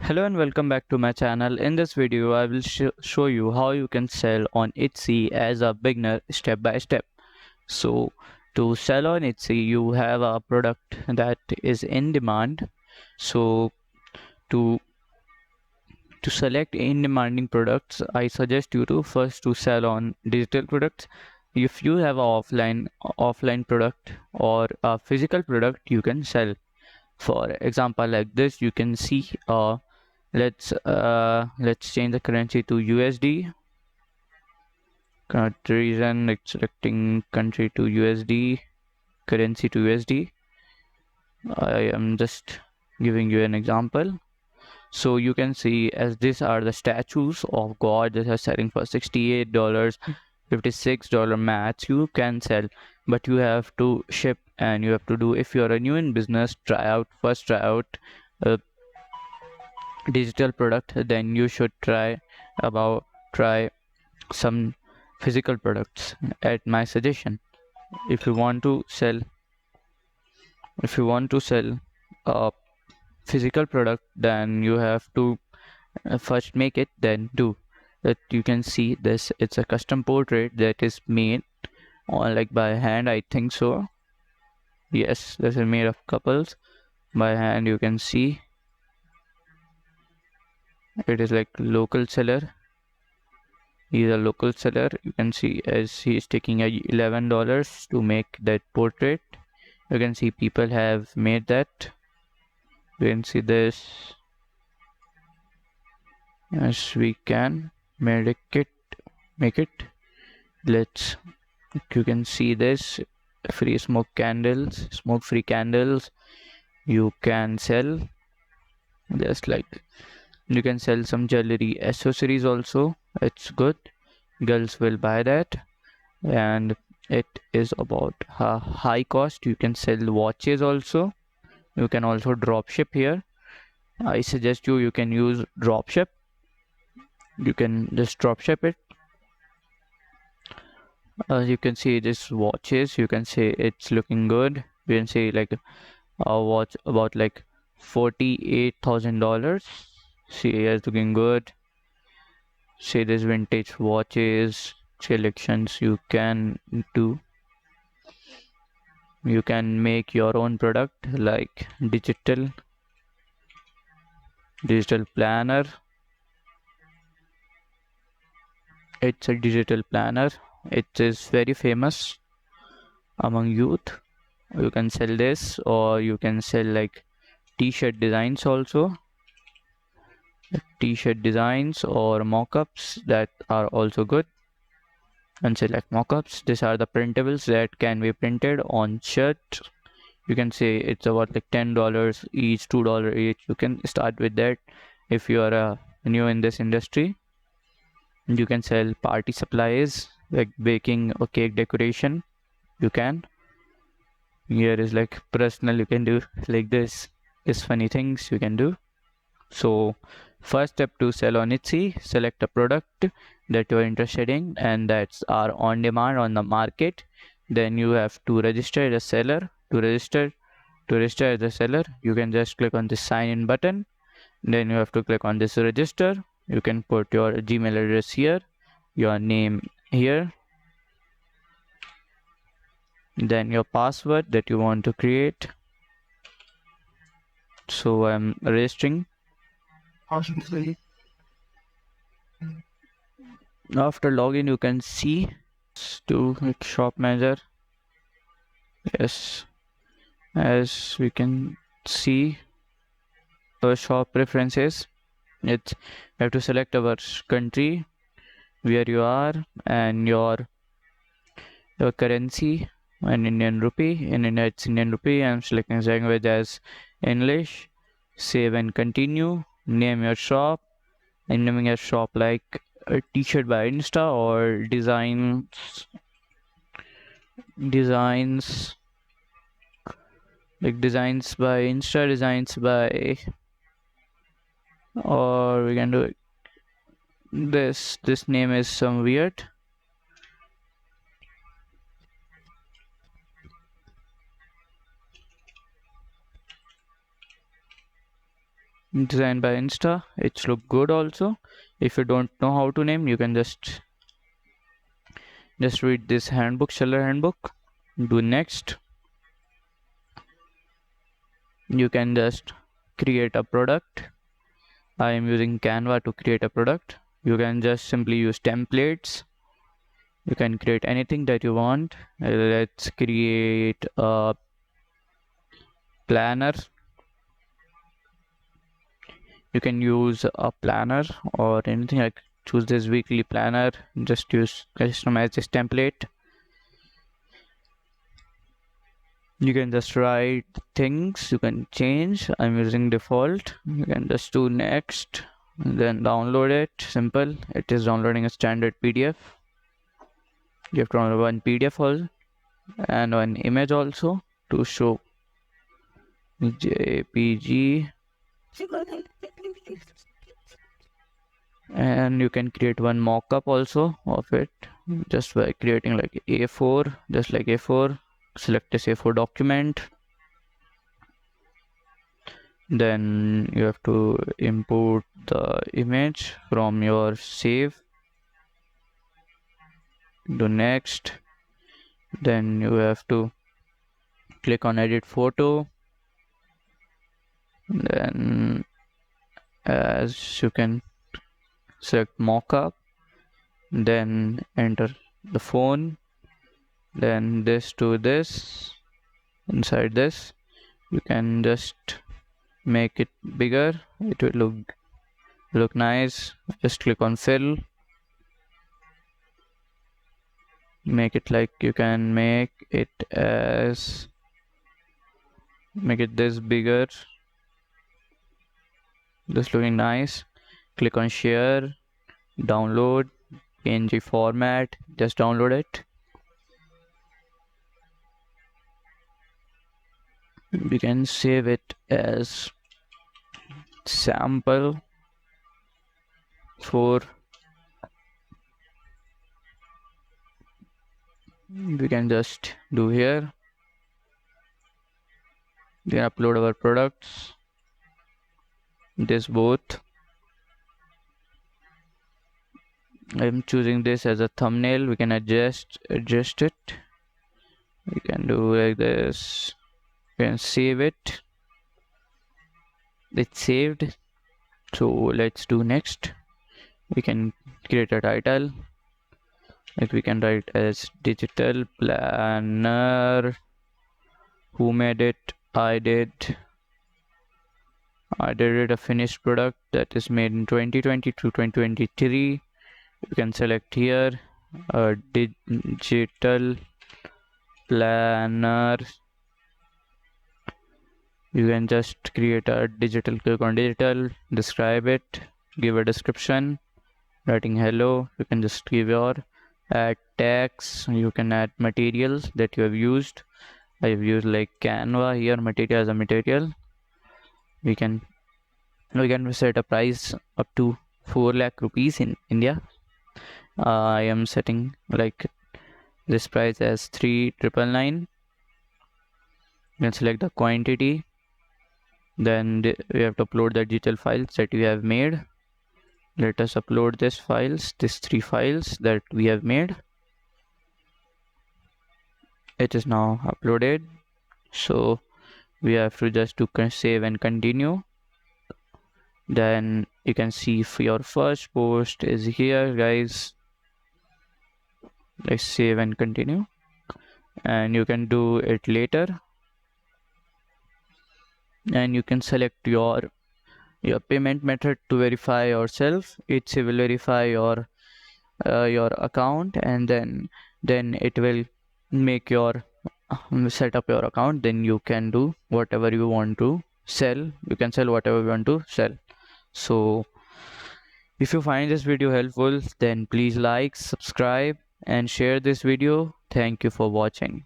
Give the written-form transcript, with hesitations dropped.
Hello and welcome back to my channel. In this video, I will show you how you can sell on Etsy as a beginner step by step. So to sell on Etsy, you have a product that is in demand. So to to select in demanding products, I suggest you to first to sell on digital products. If you have a offline product or a physical product, you can sell. For example, like this, you can see let's change the currency to USD. Reason like selecting country to USD, currency to USD. I am just giving you an example. So you can see as these are the statues of God that are selling for $68, $56 max. You can sell, but you have to ship and you have to do. If you're a new in business, try out a digital product. Then you should try some physical products at my suggestion. If you want to sell if you want to sell a physical product, then you have to first make it, then do that. You can see this, it's a custom portrait that is made on like by hand, I think so. Yes, this is made of couples by hand. You can see it is like local seller. He's a local seller. You can see as he is taking $11 to make that portrait. You can see people have made that. You can see this. Yes, we can make it. Let's. You can see this free smoke free candles. You can sell just like you can sell some jewelry accessories also. It's good. Girls will buy that, and it is about high cost. You can sell watches also. You can also drop ship here. I suggest you can use drop ship. You can just drop ship it. You can see this watches. You can say it's looking good. You can say like a watch about like $48,000. See, it's looking good. See this vintage watches selections. Do. You can make your own product like digital planner. It's a digital planner. It is very famous among youth. You can sell this, or you can sell like t-shirt designs also. T-shirt designs or mock-ups that are also good. And select mock-ups. These are the printables that can be printed on shirt. You can say it's about like $10 each, $2 each. You can start with that if you are new in this industry. You can sell party supplies like baking or cake decoration. You can. Here is like personal. You can do like this. Is funny things you can do. So first step to sell on Etsy, select a product that you're interested in and that's are on demand on the market. Then you have to register as a seller. To register as a seller, you can just click on this sign in button. Then you have to click on this register. You can put your Gmail address here, your name here, then your password that you want to create. So I'm registering. After login, you can see to click shop manager. Yes, as we can see our shop preferences. It's we have to select our country where you are and your currency and Indian rupee. In India it's Indian rupee. I'm selecting language as English. Save and continue. Name your shop. I'm naming your shop like a t-shirt by Insta or designs like designs by Insta, designs by, or we can do it. This name is some weird. designed by Insta. It's look good also. If you don't know how to name, you can just read this handbook, seller handbook. Do next. You can just create a product. I am using Canva to create a product. You can just simply use templates. You can create anything that you want. Let's create a planner. You can use a planner or anything. Like choose this weekly planner. Just customize this template. You can just write things. You can change. I'm using default. You can just do next, then download it. Simple. It is downloading a standard PDF. You have to download one PDF also and one image also to show JPG. And you can create one mock-up also of it just by creating like A4, just like A4. Select this A4 document. Then you have to import the image from your save. Do next. Then you have to click on edit photo. Then as you can select mockup, then enter the phone, then this to this. Inside this you can just make it bigger. It will look nice. Just click on fill. Make it like you can make it this bigger. This looking nice. Click on share, download PNG format. Just download it. We can save it as sample for. We can just do here. Then upload our products. This both. I'm choosing this as a thumbnail. We can adjust it. We can do like this. We can save it. It's saved. So let's do next. We can create a title. Like we can write as digital planner. Who made it? I did it, a finished product that is made in 2020 to 2023. You can select here a digital planner. You can just create a digital, click on digital, describe it, give a description, writing hello. You can just give your add tags. You can add materials that you have used. I have used like Canva here, material as a material. We can set a price up to 4 lakh rupees in India. I am setting like this price as 3,999. You can select the quantity. Then we have to upload the digital files that we have made. Let us upload these 3 files that we have made. It is now uploaded. So we have to just do save and continue. Then you can see if your first post is here, guys. Let's save and continue, and you can do it later. And you can select your payment method to verify yourself. It will verify your account, and then it will make your set up your account. Then you can do whatever you want to sell. You can sell whatever you want to sell. So if you find this video helpful, then please like, subscribe and share this video. Thank you for watching.